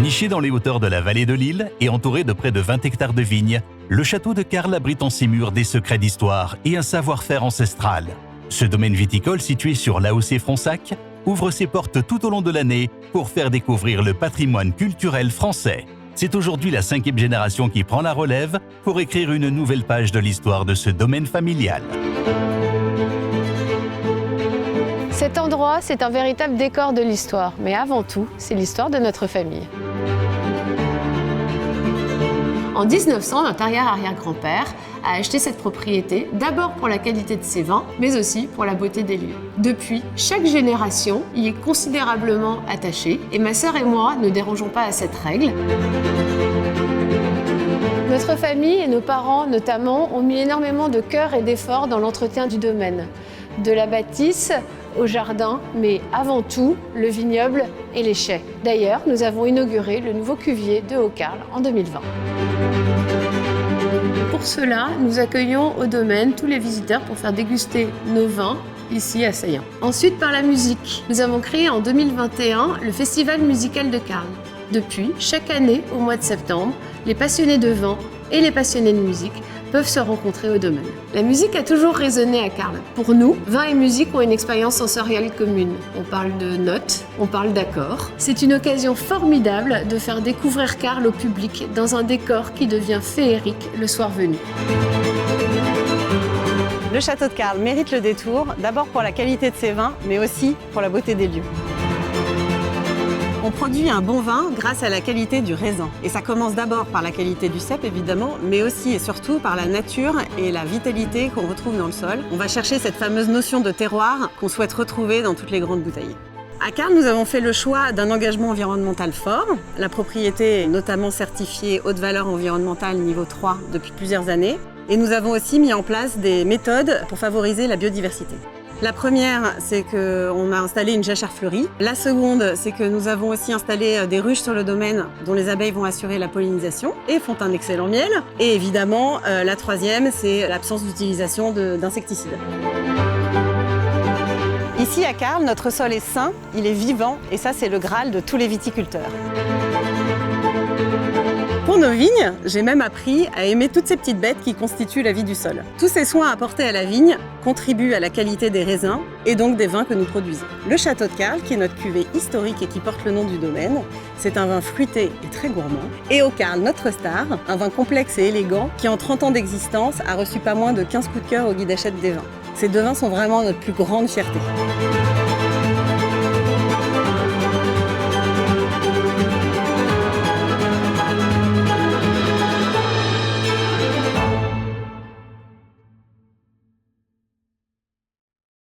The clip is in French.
Niché dans les hauteurs de la vallée de l'Isle et entouré de près de 20 hectares de vignes, le château de Carles abrite en ses murs des secrets d'histoire et un savoir-faire ancestral. Ce domaine viticole situé sur l'AOC-Fronsac ouvre ses portes tout au long de l'année pour faire découvrir le patrimoine culturel français. C'est aujourd'hui la 5e génération qui prend la relève pour écrire une nouvelle page de l'histoire de ce domaine familial. Cet endroit, c'est un véritable décor de l'histoire, mais avant tout, c'est l'histoire de notre famille. En 1900, notre arrière-arrière-grand-père a acheté cette propriété, d'abord pour la qualité de ses vins, mais aussi pour la beauté des lieux. Depuis, chaque génération y est considérablement attachée, et ma sœur et moi ne dérogeons pas à cette règle. Notre famille et nos parents, notamment, ont mis énormément de cœur et d'efforts dans l'entretien du domaine. De la bâtisse au jardin, mais avant tout, le vignoble et les chais. D'ailleurs, nous avons inauguré le nouveau cuvier de Haut-Carles en 2020. Pour cela, nous accueillons au domaine tous les visiteurs pour faire déguster nos vins ici à Saillant. Ensuite, par la musique. Nous avons créé en 2021 le Festival musical de Carles. Depuis, chaque année, au mois de septembre, les passionnés de vin et les passionnés de musique peuvent se rencontrer au domaine. La musique a toujours résonné à Carles. Pour nous, vin et musique ont une expérience sensorielle commune. On parle de notes, on parle d'accords. C'est une occasion formidable de faire découvrir Carles au public dans un décor qui devient féerique le soir venu. Le château de Carles mérite le détour, d'abord pour la qualité de ses vins, mais aussi pour la beauté des lieux. On produit un bon vin grâce à la qualité du raisin. Et ça commence d'abord par la qualité du cep, évidemment, mais aussi et surtout par la nature et la vitalité qu'on retrouve dans le sol. On va chercher cette fameuse notion de terroir qu'on souhaite retrouver dans toutes les grandes bouteilles. À Carles, nous avons fait le choix d'un engagement environnemental fort. La propriété est notamment certifiée haute valeur environnementale niveau 3 depuis plusieurs années. Et nous avons aussi mis en place des méthodes pour favoriser la biodiversité. La première, c'est qu'on a installé une jachère fleurie. La seconde, c'est que nous avons aussi installé des ruches sur le domaine dont les abeilles vont assurer la pollinisation et font un excellent miel. Et évidemment, la troisième, c'est l'absence d'utilisation d'insecticides. Ici à Carles, notre sol est sain, il est vivant et ça, c'est le Graal de tous les viticulteurs. Pour nos vignes, j'ai même appris à aimer toutes ces petites bêtes qui constituent la vie du sol. Tous ces soins apportés à la vigne contribuent à la qualité des raisins et donc des vins que nous produisons. Le château de Carles, qui est notre cuvée historique et qui porte le nom du domaine, c'est un vin fruité et très gourmand. Et au Carles, notre star, un vin complexe et élégant qui en 30 ans d'existence a reçu pas moins de 15 coups de cœur au guide Hachette des vins. Ces deux vins sont vraiment notre plus grande fierté.